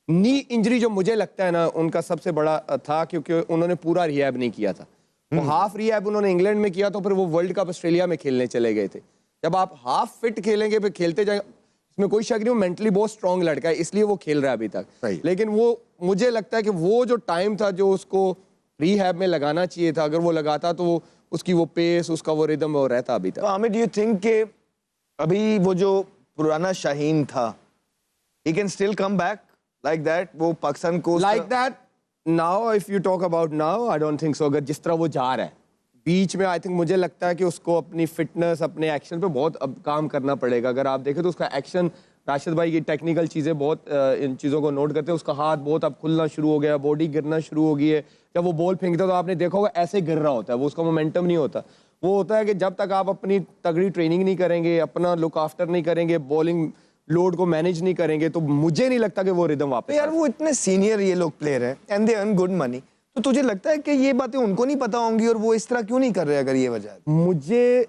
नी इंजरी जो मुझे लगता है ना उनका सबसे बड़ा था, क्योंकि उन्होंने पूरा रिहैब नहीं किया था। वो हाफ रिहैब उन्होंने इंग्लैंड में किया, तो फिर वो वर्ल्ड कप ऑस्ट्रेलिया में खेलने चले गए थे। जब आप हाफ फिट खेलेंगे फिर खेलते जाएंगे, इसमें कोई शक नहीं, वो मेंटली बहुत स्ट्रांग लड़का है, इसलिए वो खेल रहा है अभी तक। लेकिन वो मुझे लगता है कि वो जो टाइम था जो उसको रिहैब में लगाना चाहिए था, अगर वो लगाता तो उसकी वो पेस, उसका वो रिदम वो रहता अभी तक। तो आमिर, डू यू थिंक कि अभी वो जो पुराना शाहीन था, he can still come back like that? वो पाकिस्तान को Like that now, if you talk about now, I don't think so। अगर जिस तरह वो जा रहा है बीच में, आई थिंक मुझे लगता है कि उसको अपनी फिटनेस, अपने एक्शन पे बहुत अब काम करना पड़ेगा। अगर आप देखें तो उसका एक्शन, राशिद भाई की टेक्निकल चीज़ें बहुत इन चीज़ों को नोट करते हैं। उसका हाथ बहुत अब खुलना शुरू हो गया, बॉडी गिरना शुरू हो गई है। जब वो बॉल फेंकता है तो आपने देखा होगा ऐसे गिर रहा होता है, वो उसका मोमेंटम नहीं होता। वो होता है कि जब तक आप अपनी तगड़ी ट्रेनिंग नहीं करेंगे, अपना लुक आफ्टर नहीं करेंगे, बॉलिंग लोड को मैनेज नहीं करेंगे, तो मुझे नहीं लगता कि वो रिदम वापस यार वो इतने सीनियर ये लोग प्लेयर हैं and they earn good money, तो तुझे लगता है कि ये बातें उनको नहीं पता होंगी और वो इस तरह क्यों नहीं कर रहे अगर ये वजह है? मुझे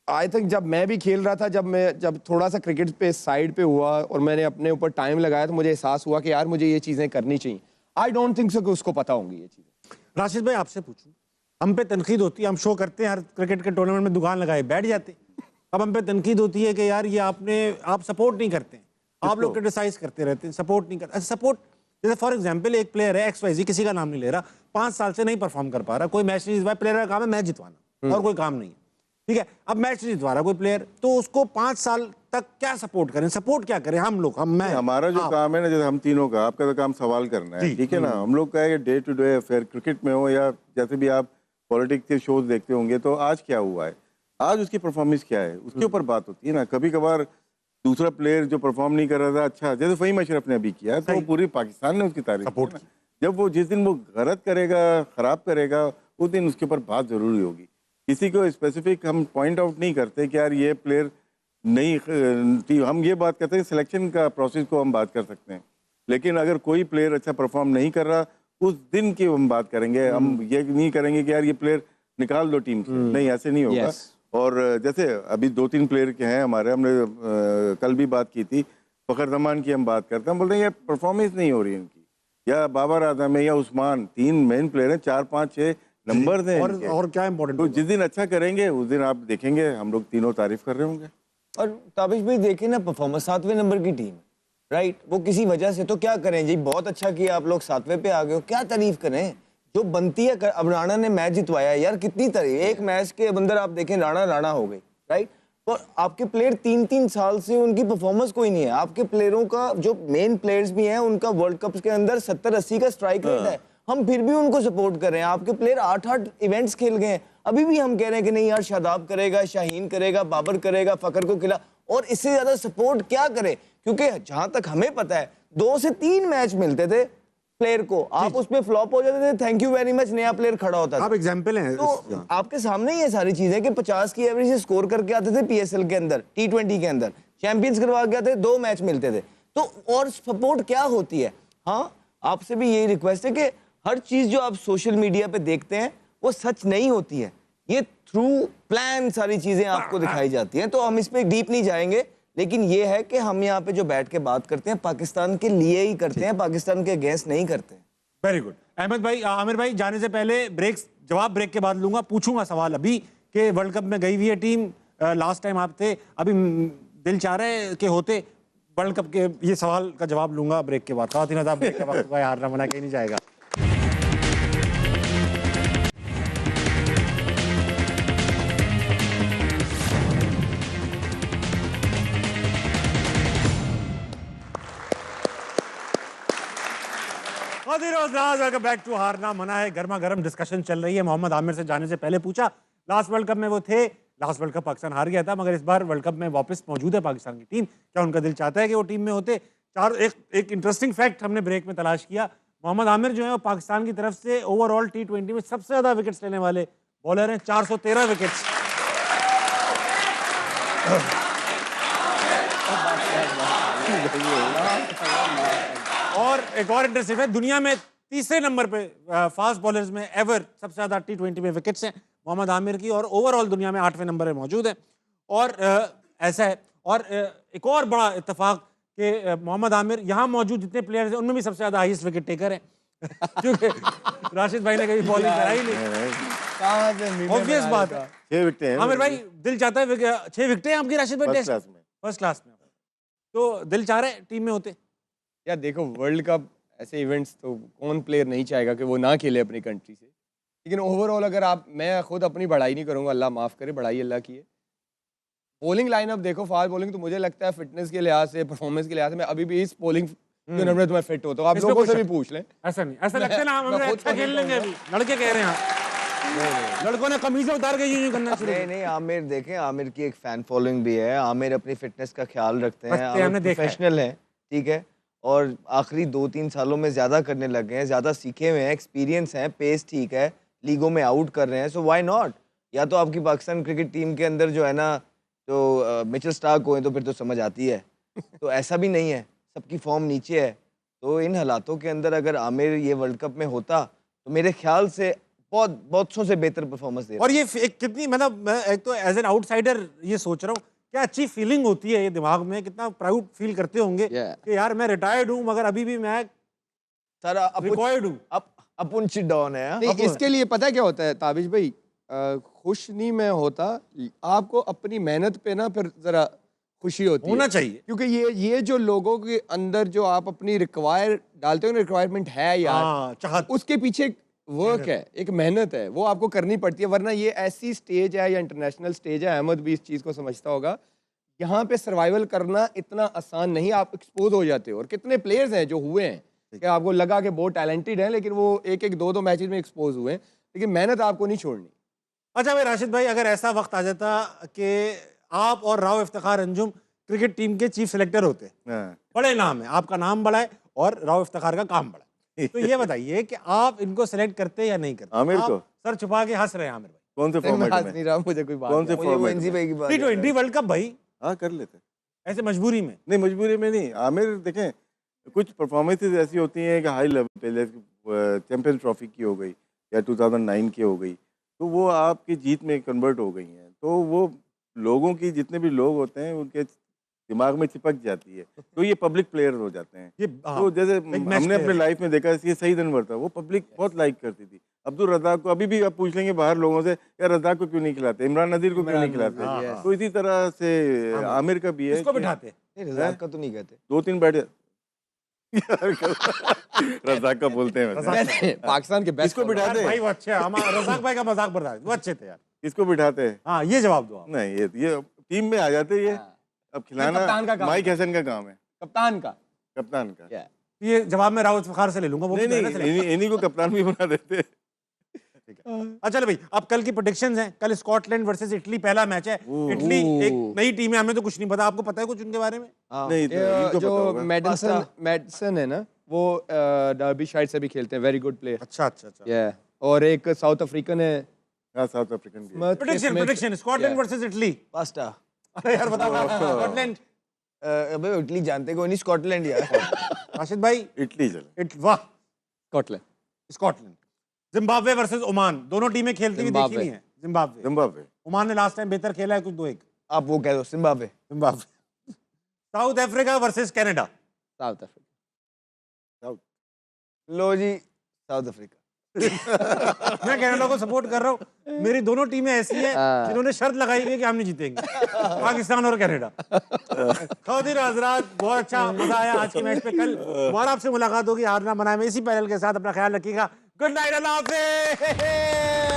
आई थिंक जब मैं भी खेल रहा था, जब थोड़ा सा क्रिकेट पे साइड पे हुआ और मैंने अपने ऊपर टाइम लगाया, तो मुझे एहसास हुआ कि यार मुझे ये चीज़ें करनी चाहिए। आई डोंट थिंक सो कि उसको पता होंगी ये चीज़ें। राशिद भाई आपसे पूछूं, हम पे तनकीद होती है, हम शो करते हैं हर क्रिकेट के टूर्नामेंट में, दुकान लगाए बैठ जाते हैं। अब हम पे तनकीद होती है कि यार ये आप सपोर्ट नहीं करते हैं, आप लोग क्रिटिसाइज करते रहते हैं, सपोर्ट नहीं करते। सपोर्ट जैसे फॉर एग्जांपल एक प्लेयर है XYZ, किसी का नाम नहीं ले रहा, 5 साल से नहीं परफॉर्म कर पा रहा, कोई मैच नहीं जितवा, प्लेयर का काम है मैच जितवाना और कोई काम नहीं है, ठीक है। अब मैच जितवा रहा कोई प्लेयर, तो उसको 5 साल तक क्या सपोर्ट करें, सपोर्ट क्या करें हम लोग? मैं हमारा जो काम है ना, जैसे हम तीनों का, आपका तो काम सवाल करना है, ठीक है ना। हम लोग का है day to day affair, cricket में हो या जैसे भी आप पॉलिटिक्स के शोज देखते होंगे, तो आज क्या हुआ है, आज उसकी परफॉर्मेंस क्या है, उसके ऊपर बात होती है ना। कभी कभार दूसरा प्लेयर जो परफॉर्म नहीं कर रहा था, अच्छा जैसे फ़हीम अशरफ ने अभी किया, तो पूरी पाकिस्तान ने उसकी तारीफ सपोर्ट की। जब वो जिस दिन वो गलत करेगा, खराब करेगा, उस दिन उसके ऊपर बात जरूरी होगी। किसी को स्पेसिफिक हम पॉइंट आउट नहीं करते कि यार ये प्लेयर नहीं, हम ये बात करते हैं सिलेक्शन का प्रोसेस को हम बात कर सकते हैं, लेकिन अगर कोई प्लेयर अच्छा परफॉर्म नहीं कर रहा, उस दिन की हम बात करेंगे। हम ये नहीं करेंगे कि यार ये प्लेयर निकाल दो टीम से, नहीं, ऐसे नहीं होगा। और जैसे अभी 2-3 प्लेयर के हैं हमारे, हमने कल भी बात की थी, फ़खर जमान की हम बात करते हैं, बोलते हैं ये परफॉर्मेंस नहीं हो रही है इनकी, या बाबर आजम है या उस्मान, 3 मेन प्लेयर हैं, 4, 5, 6 नंबर हैं इनके। और क्या इंपॉर्टेंट, तो जिस दिन अच्छा करेंगे उस दिन आप देखेंगे हम लोग तीनों तारीफ कर रहे होंगे। और ताबिश भाई देखें ना, परफॉर्मेंस 7वें नंबर की टीम, राइट, वो किसी वजह से, तो क्या करें जी, बहुत अच्छा किया आप लोग 7वें पे आ गए हो, क्या तारीफ करें, जो बनती है। अब राणा ने मैच जितवाया यार, कितनी तारीफ, एक मैच के अंदर आप देखें राणा हो गई, राइट। और आपके प्लेयर 3-3 साल से उनकी परफॉर्मेंस कोई नहीं है। आपके प्लेयरों का, जो मेन प्लेयर्स भी हैं, उनका वर्ल्ड कप के अंदर 70-80 का स्ट्राइक रेट है, हम फिर भी उनको सपोर्ट कर रहे हैं। आपके प्लेयर 8-8 इवेंट्स खेल गए हैं, अभी भी हम कह रहे हैं कि नहीं यार, शादाब करेगा, शाहीन करेगा, बाबर करेगा, फकर को खिला, और इससे ज्यादा सपोर्ट क्या करे, क्योंकि जहां तक हमें पता है 2 से 3 मैच मिलते थे प्लेयर को, आप उसमें फ्लॉप हो जाते थे, थैंक यू वेरी मच, नया प्लेयर खड़ा होता था। आप एग्जांपल हैं तो आपके सामने ये सारी चीजें कि 50 की एवरेज से स्कोर करके आते थे PSL के अंदर, T20 के अंदर चैंपियंस करवा के आते थे, 2 मैच मिलते थे, तो और सपोर्ट क्या होती है। हाँ, आपसे भी यही रिक्वेस्ट है कि हर चीज जो आप सोशल मीडिया पे देखते हैं वो सच नहीं होती है, ये थ्रू प्लान सारी चीजें आपको दिखाई जाती हैं। तो हम इस पे डीप नहीं जाएंगे, लेकिन ये है कि हम यहाँ पे जो बैठ के बात करते हैं पाकिस्तान के लिए ही करते हैं, पाकिस्तान के अगेंस्ट नहीं करते हैं। Very good. अहमद भाई, आमिर भाई, जाने से पहले जवाब ब्रेक के बाद लूंगा, पूछूंगा सवाल अभी कि वर्ल्ड कप में गई हुई है टीम, लास्ट टाइम आप थे, अभी दिल चाह रहे कि होते वर्ल्ड कप के, ये सवाल का जवाब लूंगा ब्रेक के बाद। खातिन आदाब, ब्रेक के वक्त भाई हारना मना कहीं नहीं जाएगा। वेलकम बैक टू हारना मना है। गर्मा गर्म डिस्कशन चल रही है। मोहम्मद आमिर से जाने से पहले पूछा, लास्ट वर्ल्ड कप में वो थे, लास्ट वर्ल्ड कप पाकिस्तान हार गया था, मगर इस बार वर्ल्ड कप में वापस मौजूद है पाकिस्तान की टीम, क्या उनका दिल चाहता है कि वो टीम में होते? एक इंटरेस्टिंग फैक्ट हमने ब्रेक में तलाश किया, मोहम्मद आमिर जो है वो पाकिस्तान की तरफ से ओवरऑल T20 में सबसे ज्यादा विकेट्स लेने वाले बॉलर हैं, 413 विकेट्स। और एक और इंटरेस्टिंग है, दुनिया में तीसरे नंबर पे फास्ट बॉलर्स में एवर सबसे ज्यादा T20 में विकेट्स हैं मोहम्मद आमिर की, और ओवरऑल दुनिया में 8वें नंबर पे मौजूद है। और ऐसा है, और एक और बड़ा इत्तेफाक कि मोहम्मद आमिर यहाँ मौजूद जितने प्लेयर्स हैं उनमें भी सबसे ज्यादा हाईएस्ट विकेट टेकर हैं क्योंकि राशिद भाई ने कभी बॉलिंग कराई नहीं। ऑब्वियस बात है, 6 विकेटें हैं आमिर भाई दिल चाहता है 6 विकेटें हैं आपकी राशिद भाई फर्स्ट टेस्ट क्लास में। फर्स्ट क्लास में, तो दिल चाह रहा है टीम में होते। यार देखो, वर्ल्ड कप ऐसे इवेंट्स तो कौन प्लेयर नहीं चाहेगा कि वो ना खेले अपनी कंट्री से, लेकिन ओवरऑल अगर आप, मैं खुद अपनी बढ़ाई नहीं करूंगा, अल्लाह माफ़ करे, बढ़ाई अल्लाह की है। बॉलिंग लाइनअप देखो, फास्ट बॉलिंग तो मुझे लगता है फिटनेस के लिहाज से, परफॉर्मेंस के लिहाज से मैं अभी भी इस बॉलिंग यूनिट में तुम्हें फिट होता हूँ। आप इसमें लोगों कोई से भी शक- पूछ लें। ऐसा नहीं, ऐसा लगता है ना हम मैं खुद अच्छा को खेल लेंगे अभी, लड़के कह रहे हैं लड़कों ने कमीजें उतार के यूं करना शुरू नहीं नहीं, आमिर देखें, आमिर की एक फैन फॉलोइंग भी है, आमिर अपनी फिटनेस का ख्याल रखते हैं, रखते हैं, आमिर हमने देखा है। प्रोफेशनल हैं, ठीक है, और आखिरी 2-3 सालों में ज़्यादा करने लग गए हैं, ज़्यादा सीखे हुए हैं, एक्सपीरियंस है, पेस ठीक है, लीगों में आउट कर रहे हैं, सो व्हाई नॉट। या तो आपकी पाकिस्तान क्रिकेट टीम के अंदर जो है ना, तो मिचेल स्टार्क हो तो फिर तो समझ आती है, तो ऐसा भी नहीं है, सबकी फॉर्म नीचे है। तो इन हालातों के अंदर अगर आमिर ये वर्ल्ड कप में होता तो मेरे ख्याल से बहुत सौ से बेहतर परफॉर्मेंस दे और ये एक कितनी, मतलब मैं एक तो एज एन आउटसाइडर ये सोच रहा हूँ, क्या अच्छी फीलिंग होती है ये दिमाग में, कितना प्राउड फील करते होंगे कि यार मैं रिटायर्ड हूँ मगर अभी भी मैं सारा रिकॉर्ड हूँ। अपन चिट डाउन है। नहीं, इसके लिए पता है क्या होता है ताबिश भाई, खुश नहीं मैं होता, आपको अपनी मेहनत पे ना फिर जरा खुशी होती होना है, चाहिए। क्योंकि ये जो लोगों के अंदर जो आप अपनी रिक्वायर डालते हो ना, रिक्वायरमेंट है यार, हाँ, चाहत। उसके पीछे एक वर्क है, एक मेहनत है, वो आपको करनी पड़ती है, वरना ये ऐसी स्टेज है या इंटरनेशनल स्टेज है, अहमद भी इस चीज़ को समझता होगा, यहाँ पे सर्वाइवल करना इतना आसान नहीं, आप एक्सपोज हो जाते हो। और कितने प्लेयर्स हैं जो हुए हैं कि आपको लगा कि बहुत टैलेंटेड हैं, लेकिन वो एक दो मैचेस में एक्सपोज हुए हैं, लेकिन मेहनत आपको नहीं छोड़नी। अच्छा भाई राशिद भाई, अगर ऐसा वक्त आ जाता कि आप और राव इफ्तिखार अंजुम क्रिकेट टीम के चीफ सेलेक्टर होते, हाँ। बड़े नाम है, आपका नाम बड़ा है और राव इफ्तिखार का काम बड़ा है, तो ये बताइए कि आप इनको सेलेक्ट करते या नहीं करते? आमिर आप को? सर छुपा के हंस रहे हैं आमिर भाई। कौन से मैं फॉर्मेट हंस में? नहीं रहा, मुझे कोई बात कौन से नहीं। मुझे वो फॉर्मेट एनजी में? भाई की बात याद है। T20 वर्ल्ड कप भाई, हाँ कर लेते। ऐसे मजबूरी में। नहीं मजबूरी में नहीं, आमिर देखें कुछ परफॉर्मेंसेस ऐसी होती हैं कि हाई लेवल पे, चैंपियंस ट्रॉफी की हो गई या 2009 की हो गई, तो वो आपकी जीत में कन्वर्ट हो गई हैं, तो वो लोगों की, जितने भी लोग होते हैं उनके दिमाग में चिपक जाती है, तो ये पब्लिक प्लेयर हो जाते हैं। ये तो जैसे match हमने अपने player। लाइफ में देखा, ये सईद अनवर था, वो पब्लिक बहुत लाइक करती थी। अब्दुल रज़ाक को अभी भी आप पूछ लेंगे बाहर लोगों से, यार रज़ाक को क्यों नहीं खिलाते, इमरान नज़ीर को क्यों नहीं खिलाते, हाँ। तो इसी तरह से आमिर का भी है। इसको कि बिठाते। नहीं, रज़ाक का तो नहीं कहते। 2-3 बैठ रज़ाक का बोलते हैं वैसे। नहीं, पाकिस्तान के बेस्ट इसको बिठाते भाई हैं, वो अच्छे हैं, हमारा रज़ाक भाई का मजाक बर्दाश्त, वो अच्छे थे यार। इसको बिठाते हैं। हाँ ये जवाब दो आप। नहीं, ये टीम में आ जाते, ये अब खिलाना कप्तान का काम माइक हसन का काम है, कप्तान का। कप्तान का। Yeah. ये जवाब मैं राव इफ्तिखार से ले लूंगा, वो नहीं भी नहीं, मेहनत से लेगा। इन्हीं को कप्तान भी बना देते। अच्छा चलो भाई, अब कल की प्रेडिक्शंस हैं। कल स्कॉटलैंड वर्सेस इटली पहला मैच है। इटली एक नई टीम है, हमें तो कुछ नहीं पता, आपको पता है कुछ उनके बारे में? नहीं तो ये इनको पता जो होगा। मेडिसन है ना, वो डर्बी शाइड से भी खेलते हैं, वेरी गुड प्लेयर। अच्छा अच्छा अच्छा। या और एक साउथ अफ्रीकन है, हाँ साउथ अफ्रीकन भी है। Prediction Scotland versus Italy. Pasta. अरे यार बताओ स्कॉटलैंड। अबे इटली जानते कोई नहीं, स्कॉटलैंड यार। राशिद भाई इटली चले। वाह, Scotland. Scotland. Zimbabwe versus Oman, दोनों टीमें खेलती हुई देखी जिम्बाब्वे। नहीं है। जिम्बाब्वे। जिम्बाब्वे। ओमान ने लास्ट टाइम बेहतर खेला है कुछ 2-1। आप वो कह दो, Zimbabwe. Zimbabwe. South Africa versus Canada. South Africa. लो जी, साउथ अफ्रीका। मैं कनाडा को सपोर्ट कर रहा हूँ। मेरी दोनों टीमें ऐसी हैं जिन्होंने शर्त लगाई हुई है कि हम नहीं जीतेंगे, पाकिस्तान और कनाडा। खौदीर हजरात, बहुत अच्छा मजा आया आज के मैच पे। कल दोबारा आपसे मुलाकात होगी हारना बनाए में इसी पैनल के साथ। अपना ख्याल रखिएगा। गुड नाइट, अल्लाह हाफिज़।